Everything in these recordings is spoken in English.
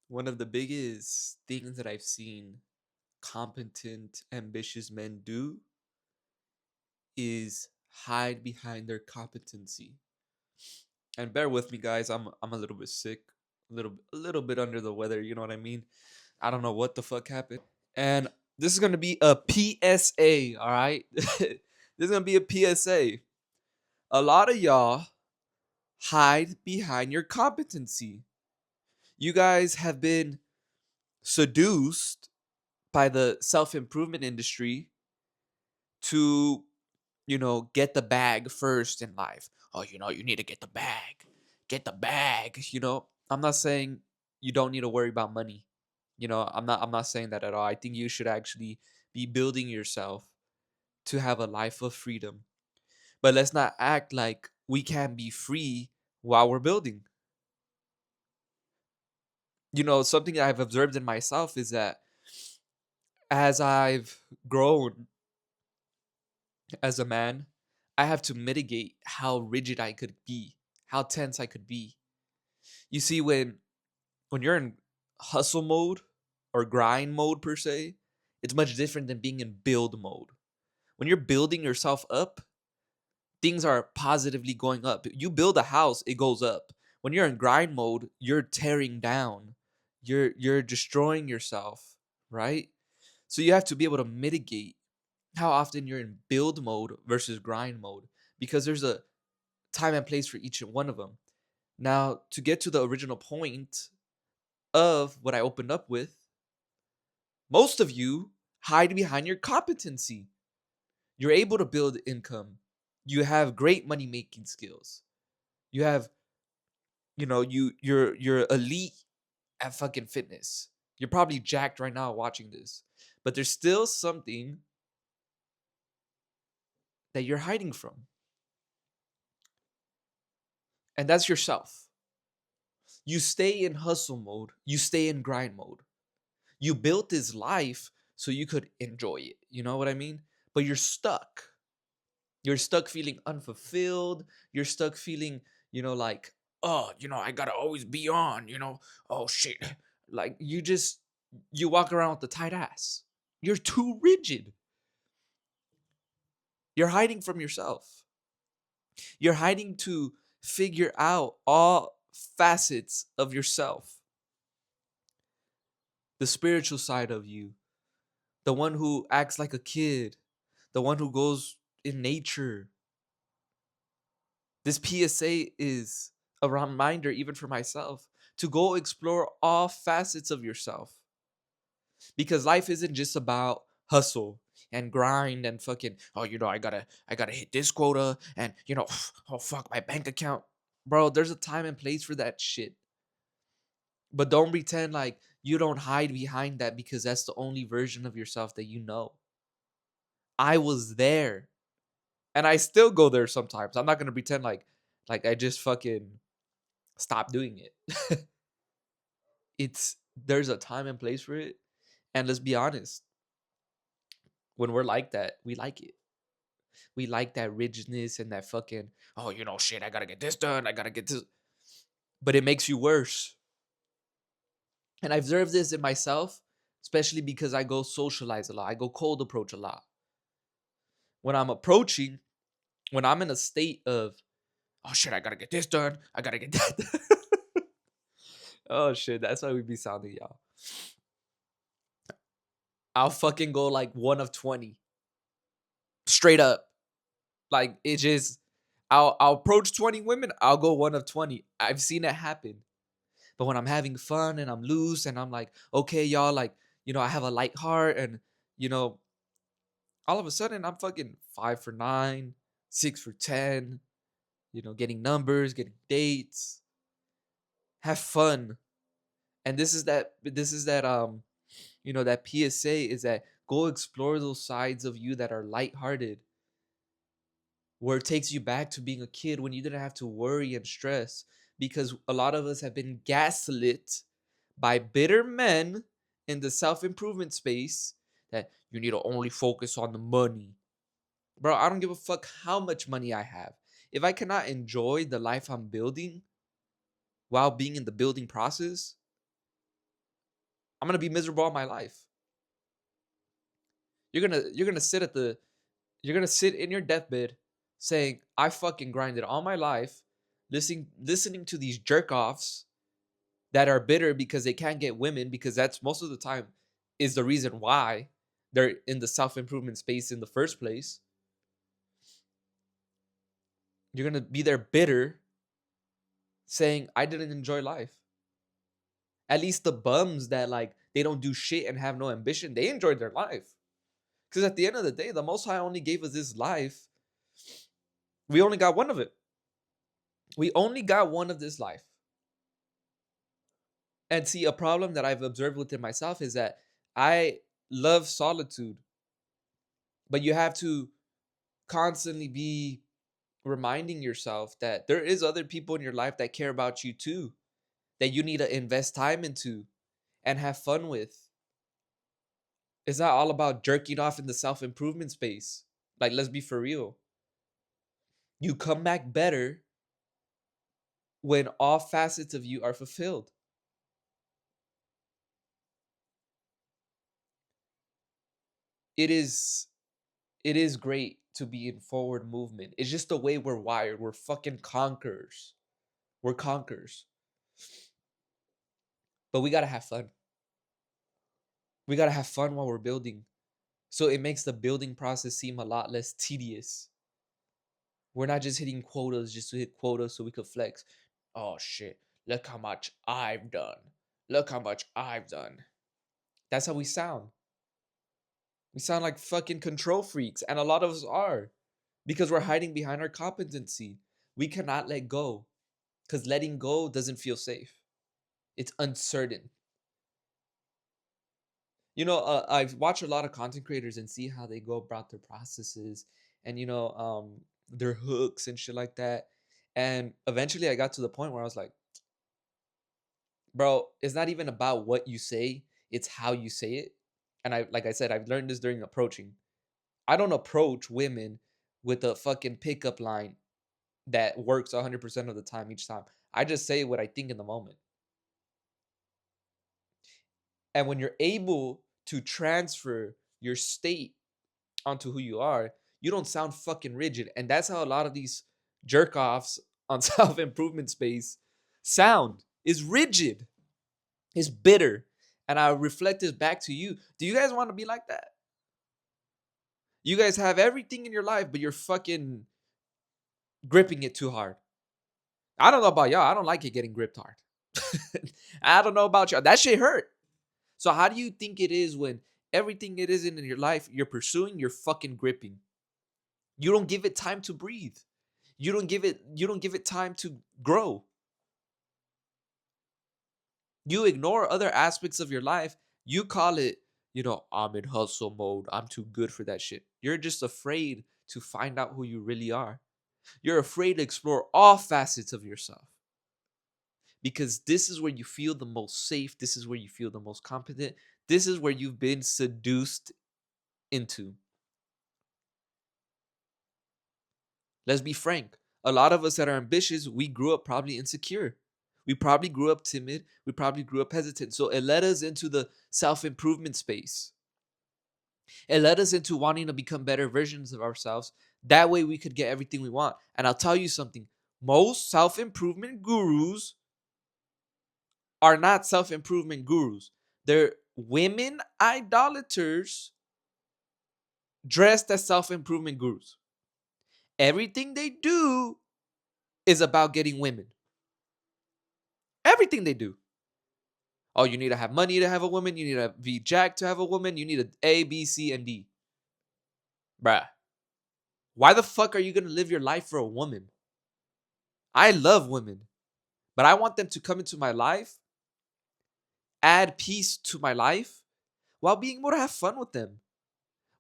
One of the biggest things that I've seen competent, ambitious men do is hide behind their competency. And bear with me, guys. I'm a little bit sick, a little bit under the weather. You know what I mean? I don't know what the fuck happened. And this is gonna be a PSA. All right, this is gonna be a PSA. A lot of y'all hide behind your competency. You guys have been seduced by the self improvement industry to, get the bag first in life. Oh, you need to get the bag. Get the bag. I'm not saying you don't need to worry about money. I'm not saying that at all. I think you should actually be building yourself to have a life of freedom. But let's not act like we can't be free while we're building. Something I've observed in myself is that as I've grown as a man, I have to mitigate how rigid I could be, how tense I could be. You see, when you're in hustle mode or grind mode per se, it's much different than being in build mode. When you're building yourself up, things are positively going up. You build a house, it goes up. When you're in grind mode, you're tearing down. You're destroying yourself, right? So you have to be able to mitigate how often you're in build mode versus grind mode because there's a time and place for each one of them. Now, to get to the original point of what I opened up with, most of you hide behind your competency. You're able to build income. You have great money making skills. You have, you're elite at fucking fitness. You're probably jacked right now watching this. But there's still something that you're hiding from. And that's yourself. You stay in hustle mode, you stay in grind mode. You built this life so you could enjoy it. You know what I mean? But you're stuck. You're stuck feeling unfulfilled. You're stuck feeling, like, oh, I gotta always be on, oh shit. Like you walk around with the tight ass. You're too rigid. You're hiding from yourself. You're hiding to figure out all facets of yourself, the spiritual side of you, the one who acts like a kid, the one who goes in nature. This PSA is a reminder, even for myself, to go explore all facets of yourself. Because life isn't just about hustle and grind and fucking, oh, I gotta hit this quota and oh fuck my bank account. Bro, there's a time and place for that shit. But don't pretend like you don't hide behind that because that's the only version of yourself that you know. I was there. And I still go there sometimes. I'm not gonna pretend like I just fucking stopped doing it. It's There's a time and place for it. And let's be honest, when we're like that, we like it. We like that rigidness and that fucking, oh, shit, I gotta get this done. I gotta get this. But it makes you worse. And I've observed this in myself, especially because I go socialize a lot. I go cold approach a lot. When I'm approaching, when I'm in a state of, oh shit, I gotta get this done. I gotta get that done. Oh shit, that's why we be sounding y'all. I'll fucking go like 1 of 20. Straight up. Like it just I'll approach 20 women, I'll go 1 of 20. I've seen it happen. But when I'm having fun and I'm loose and I'm like, okay, y'all, like, I have a light heart and you know, all of a sudden I'm fucking 5 for 9, 6 for 10, getting numbers, getting dates. Have fun. And that PSA is that go explore those sides of you that are lighthearted, where it takes you back to being a kid when you didn't have to worry and stress, because a lot of us have been gaslit by bitter men in the self-improvement space that you need to only focus on the money. Bro, I don't give a fuck how much money I have. If I cannot enjoy the life I'm building while being in the building process, I'm gonna be miserable all my life. You're gonna sit at the you're gonna sit in your deathbed saying, I fucking grinded all my life, listening to these jerk offs that are bitter because they can't get women, because that's most of the time is the reason why they're in the self-improvement space in the first place. You're gonna be there bitter saying, I didn't enjoy life. At least the bums that like they don't do shit and have no ambition, they enjoyed their life. Because at the end of the day, the Most High only gave us this life. We only got one of it. We only got one of this life. And see, a problem that I've observed within myself is that I love solitude, but you have to constantly be reminding yourself that there is other people in your life that care about you too, that you need to invest time into and have fun with. It's not all about jerking off in the self-improvement space. Like, let's be for real. You come back better when all facets of you are fulfilled. It is it is great to be in forward movement. It's just the way we're wired. We're fucking conquerors. We're conquerors. But we gotta have fun. We gotta have fun while we're building. So it makes the building process seem a lot less tedious. We're not just hitting quotas just to hit quotas so we could flex. Oh shit, look how much I've done. Look how much I've done. That's how we sound. We sound like fucking control freaks, and a lot of us are because we're hiding behind our competency. We cannot let go because letting go doesn't feel safe. It's uncertain. I've watched a lot of content creators and see how they go about their processes and their hooks and shit like that. And eventually I got to the point where I was like, bro, it's not even about what you say, it's how you say it. And like I said, I've learned this during approaching. I don't approach women with a fucking pickup line that works 100% of the time each time. I just say what I think in the moment. And when you're able to transfer your state onto who you are, you don't sound fucking rigid. And that's how a lot of these jerk offs on self improvement space sound, is rigid, is bitter. And I reflect this back to you. Do you guys want to be like that? You guys have everything in your life, but you're fucking gripping it too hard. I don't know about y'all. I don't like it getting gripped hard. I don't know about y'all. That shit hurt. So how do you think it is when everything it is in your life you're pursuing, you're fucking gripping? You don't give it time to breathe. You don't give it time to grow. You ignore other aspects of your life. You call it, I'm in hustle mode. I'm too good for that shit. You're just afraid to find out who you really are. You're afraid to explore all facets of yourself. Because this is where you feel the most safe. This is where you feel the most competent. This is where you've been seduced into. Let's be frank. A lot of us that are ambitious, we grew up probably insecure. We probably grew up timid. We probably grew up hesitant. So it led us into the self-improvement space. It led us into wanting to become better versions of ourselves. That way we could get everything we want. And I'll tell you something. Most self-improvement gurus are not self-improvement gurus. They're women idolaters dressed as self-improvement gurus. Everything they do is about getting women. Everything they do. Oh, you need to have money to have a woman. You need to be jacked to have a woman. You need A, B, C, and D. Bruh. Why the fuck are you going to live your life for a woman? I love women, but I want them to come into my life, add peace to my life, while being able to have fun with them,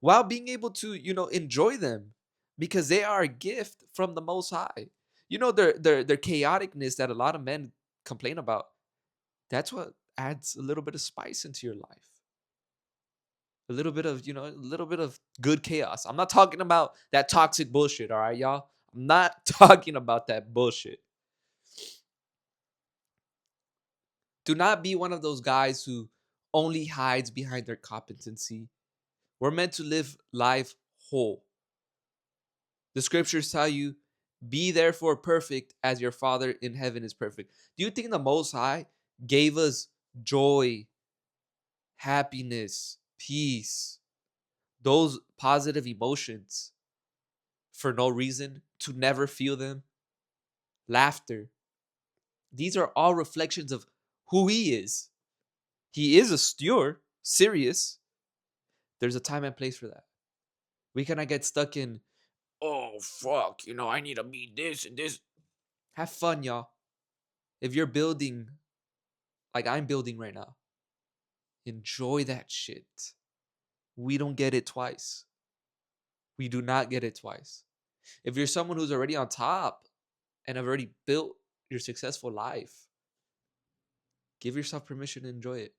while being able to, enjoy them, because they are a gift from the Most High. Their chaoticness that a lot of men complain about. That's what adds a little bit of spice into your life. A little bit of good chaos. I'm not talking about that toxic bullshit, all right, y'all? I'm not talking about that bullshit. Do not be one of those guys who only hides behind their competency. We're meant to live life whole. The scriptures tell you, be therefore perfect as your Father in heaven is perfect. Do you think the Most High gave us joy, happiness, peace, those positive emotions for no reason, to never feel them? Laughter. These are all reflections of who He is. He is a steward, serious. There's a time and place for that. We cannot get stuck in, oh, fuck, I need to be this and this. Have fun, y'all. If you're building like I'm building right now, enjoy that shit. We don't get it twice. We do not get it twice. If you're someone who's already on top and have already built your successful life, give yourself permission to enjoy it.